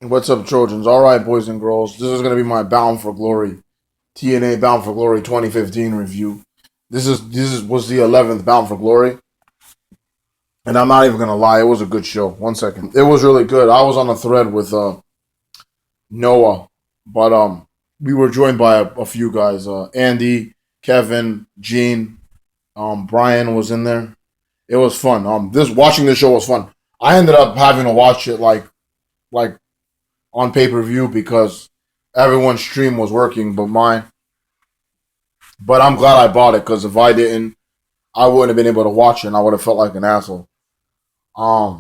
What's up, Trojans? All right, boys and girls. This is gonna be my Bound for Glory TNA Bound for Glory 2015 review. This is was the 11th Bound for Glory, and I'm not even gonna lie, it was a good show. One second, it was really good. I was on a thread with Noah, but we were joined by a few guys. Andy, Kevin, Gene, Brian was in there. It was fun. This watching this show was fun. I ended up having to watch it like on pay per view because everyone's stream was working but mine. But I'm glad I bought it because if I didn't, I wouldn't have been able to watch it and I would have felt like an asshole. Um,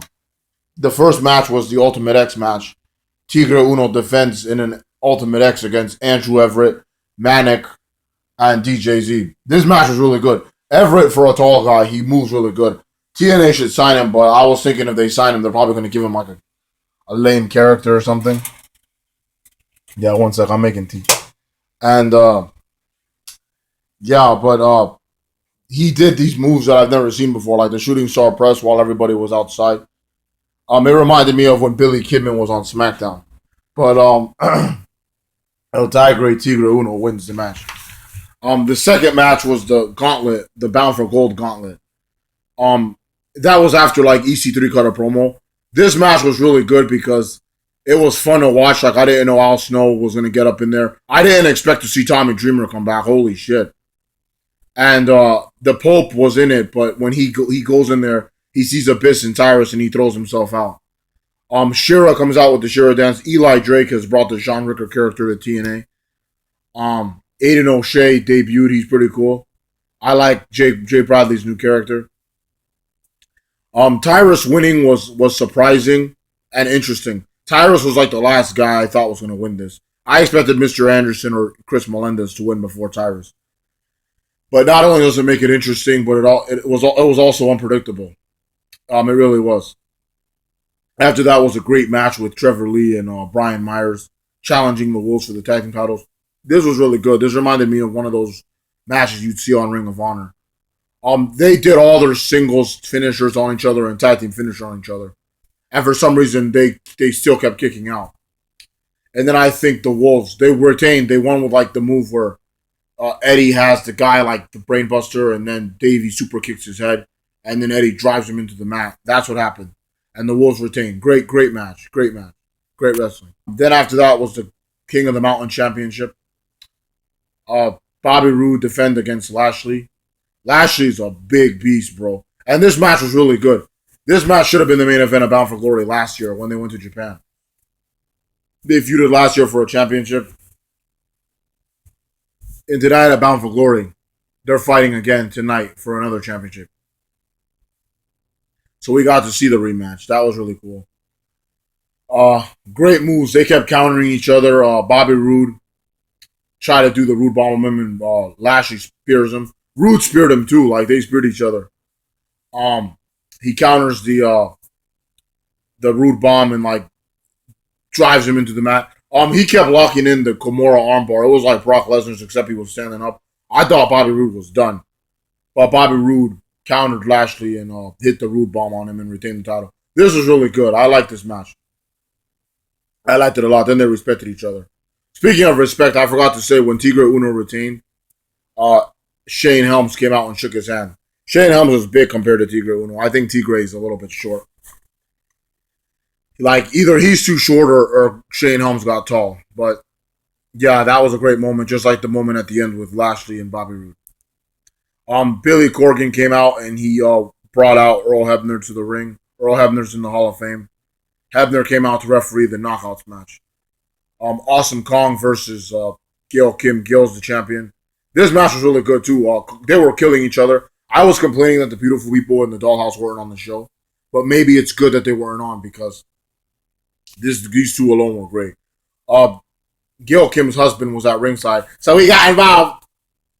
the first match was the Ultimate X match. Tigre Uno defends in an Ultimate X against Andrew Everett, Manic, and DJZ. This match was really good. Everett, for a tall guy, he moves really good. TNA should sign him, but I was thinking if they sign him, they're probably going to give him like a lame character or something. Yeah, one sec, I'm making tea. And yeah, but he did these moves that I've never seen before, like the shooting star press while everybody was outside. It reminded me of when Billy Kidman was on SmackDown. But El Tigre Tigre Uno wins the match. The second match was the Gauntlet, the Bound for Gold Gauntlet. That was after like EC3 cut a promo. This match was really good because it was fun to watch. Like I didn't know Al Snow was gonna get up in there. I didn't expect to see Tommy Dreamer come back. Holy shit! And the Pope was in it, but when he goes in there, he sees Abyss and Tyrus, and he throws himself out. Shira comes out with the Shira dance. Eli Drake has brought the Sean Ricker character to TNA. Aiden O'Shea debuted. He's pretty cool. I like Jay Bradley's new character. Tyrus winning was surprising and interesting. Tyrus was like the last guy I thought was going to win this. I expected Mr. Anderson or Chris Melendez to win before Tyrus. But not only does it make it interesting, but it was also unpredictable. It really was. After that was a great match with Trevor Lee and Brian Myers challenging the Wolves for the tag team titles. This was really good. This reminded me of one of those matches you'd see on Ring of Honor. They did all their singles finishers on each other and tag team finishers on each other, and for some reason they still kept kicking out. And then I think the Wolves they retained. They won with like the move where Eddie has the guy like the brainbuster, and then Davey super kicks his head, and then Eddie drives him into the mat. That's what happened, and the Wolves retained. Great match, great wrestling. Then after that was the King of the Mountain Championship. Bobby Roode defend against Lashley. Lashley's a big beast, bro, and this match was really good. This match should have been the main event of Bound for Glory last year when they went to Japan. They feuded last year for a championship. And tonight at Bound for Glory, they're fighting again tonight for another championship. So we got to see the rematch. That was really cool. Great moves. They kept countering each other. Bobby Roode tried to do the Roode bomb on him, and Lashley spears him. Roode speared him too. Like they speared each other. He counters the Roode bomb and like drives him into the mat. He kept locking in the Kimura armbar. It was like Brock Lesnar's, except he was standing up. I thought Bobby Roode was done, but Bobby Roode countered Lashley and hit the Roode bomb on him and retained the title. This was really good. I liked this match. I liked it a lot. Then they respected each other. Speaking of respect, I forgot to say when Tigre Uno retained, Shane Helms came out and shook his hand. Shane Helms was big compared to Tigre Uno. I think Tigre is a little bit short. Like either he's too short or Shane Helms got tall. But yeah, that was a great moment, just like the moment at the end with Lashley and Bobby Roode. Billy Corgan came out and he brought out Earl Hebner to the ring. Earl Hebner's in the Hall of Fame. Hebner came out to referee the knockouts match. Awesome Kong versus Gail Kim. Gail's the champion. This match was really good too. They were killing each other. I was complaining that the beautiful people in the dollhouse weren't on the show, but maybe it's good that they weren't on because these two alone were great. Gail Kim's husband was at ringside, so he got involved.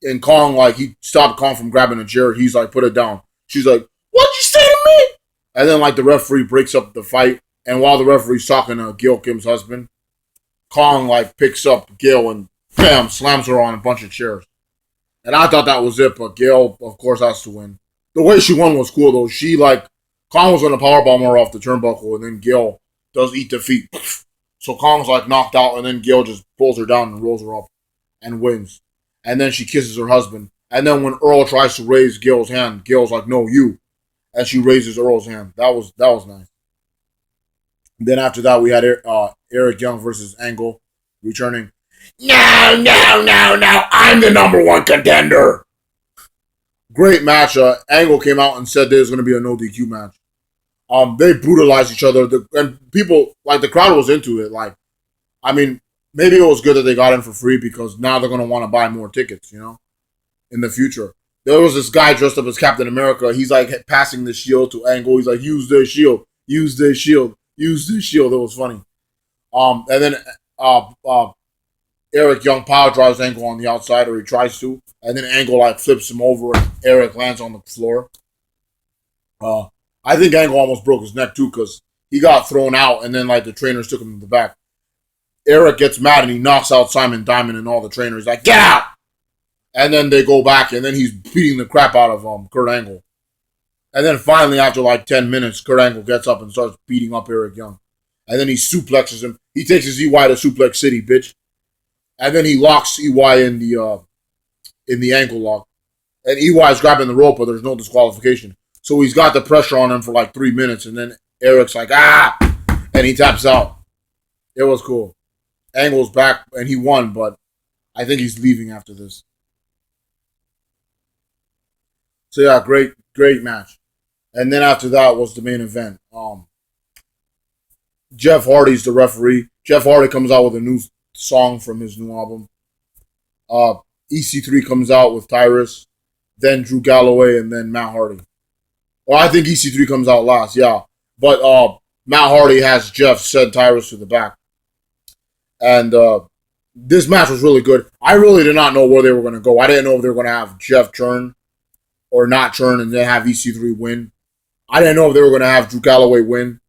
And Kong, like, he stopped Kong from grabbing a chair. He's like, put it down. She's like, what'd you say to me? And then, like, the referee breaks up the fight. And while the referee's talking to Gail Kim's husband, Kong, like, picks up Gail and, bam, slams her on a bunch of chairs. And I thought that was it, but Gail, of course, has to win. The way she won was cool, though. She, like, Kong was going to powerbomb her off the turnbuckle, and then Gail does eat the feet. So Kong's like knocked out, and then Gail just pulls her down and rolls her up and wins. And then she kisses her husband. And then when Earl tries to raise Gail's hand, Gail's like, "No, you." And she raises Earl's hand. That was nice. Then after that, we had Eric Young versus Angle returning. No, no, no, no! I'm the number one contender. Great match. Angle came out and said there's going to be a no DQ match. They brutalized each other, and people like the crowd was into it. Like, I mean, maybe it was good that they got in for free because now they're going to want to buy more tickets. In the future. There was this guy dressed up as Captain America. He's like passing the shield to Angle. He's like, use the shield, use the shield, use the shield. It was funny. And then Eric Young power drives Angle on the outside, or he tries to, and then Angle like flips him over, and Eric lands on the floor. I think Angle almost broke his neck too because he got thrown out, and then like the trainers took him to the back. Eric gets mad and he knocks out Simon Diamond and all the trainers. Like, get out! And then they go back, and then he's beating the crap out of Kurt Angle. And then finally, after like 10 minutes, Kurt Angle gets up and starts beating up Eric Young. And then he suplexes him. He takes his EY to Suplex City, bitch. And then he locks EY in the ankle lock. And EY's grabbing the rope, but there's no disqualification. So he's got the pressure on him for like 3 minutes, and then Eric's like, ah! And he taps out. It was cool. Angle's back, and he won, but I think he's leaving after this. So yeah, great match. And then after that was the main event. Jeff Hardy's the referee. Jeff Hardy comes out with a new song from his new album. EC3 comes out with Tyrus, then Drew Galloway, and then Matt Hardy. Well, I think EC3 comes out last, yeah. But Matt Hardy has Jeff send Tyrus to the back. And this match was really good. I really did not know where they were going to go. I didn't know if they were going to have Jeff turn or not turn and then have EC3 win. I didn't know if they were going to have Drew Galloway win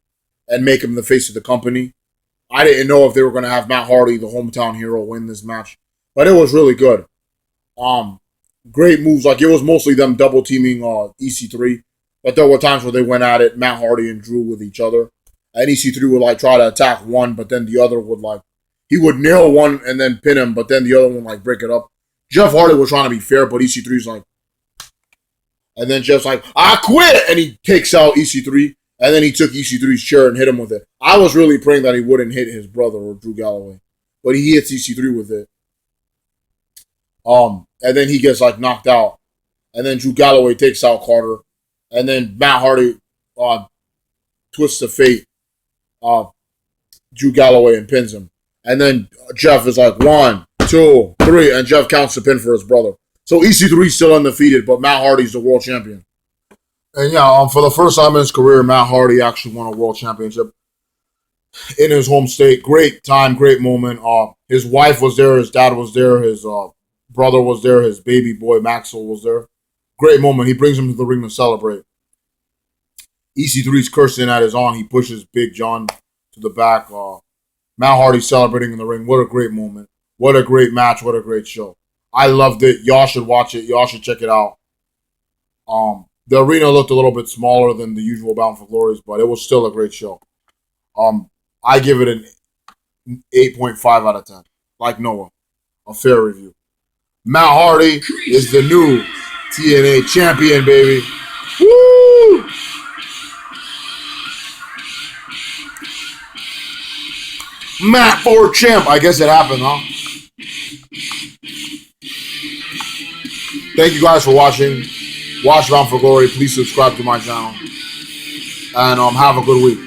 and make him the face of the company. I didn't know if they were going to have Matt Hardy, the hometown hero, win this match. But it was really good. Great moves. Like, it was mostly them double teaming EC3. But there were times where they went at it, Matt Hardy and Drew with each other. And EC3 would like try to attack one, but then the other would like, he would nail one and then pin him, but then the other one like break it up. Jeff Hardy was trying to be fair, but EC3's like, and then Jeff's like, I quit! And he takes out EC3, and then he took EC3's chair and hit him with it. I was really praying that he wouldn't hit his brother or Drew Galloway, but he hits EC3 with it. And then he gets like knocked out, and then Drew Galloway takes out Carter, and then Matt Hardy twists the fate, Drew Galloway and pins him, and then Jeff is like 1, 2, 3, and Jeff counts the pin for his brother. So EC3 is still undefeated, but Matt Hardy's the world champion. And yeah, for the first time in his career, Matt Hardy actually won a world championship in his home state. Great time, great moment. His wife was there, his dad was there, his brother was there, his baby boy Maxwell was there. Great moment. He brings him to the ring to celebrate. EC3's cursing at his aunt. He pushes Big John to the back. Matt Hardy celebrating in the ring. What a great moment. What a great match. What a great show. I loved it. Y'all should watch it. Y'all should check it out. The arena looked a little bit smaller than the usual Bound for Glories, but it was still a great show. I give it an 8.5 out of 10. Like Noah. A fair review. Matt Hardy is the new TNA champion, baby. Woo! Matt Ford champ. I guess it happened, huh? Thank you guys for watching. Watch Bound for Glory. Please subscribe to my channel. And have a good week.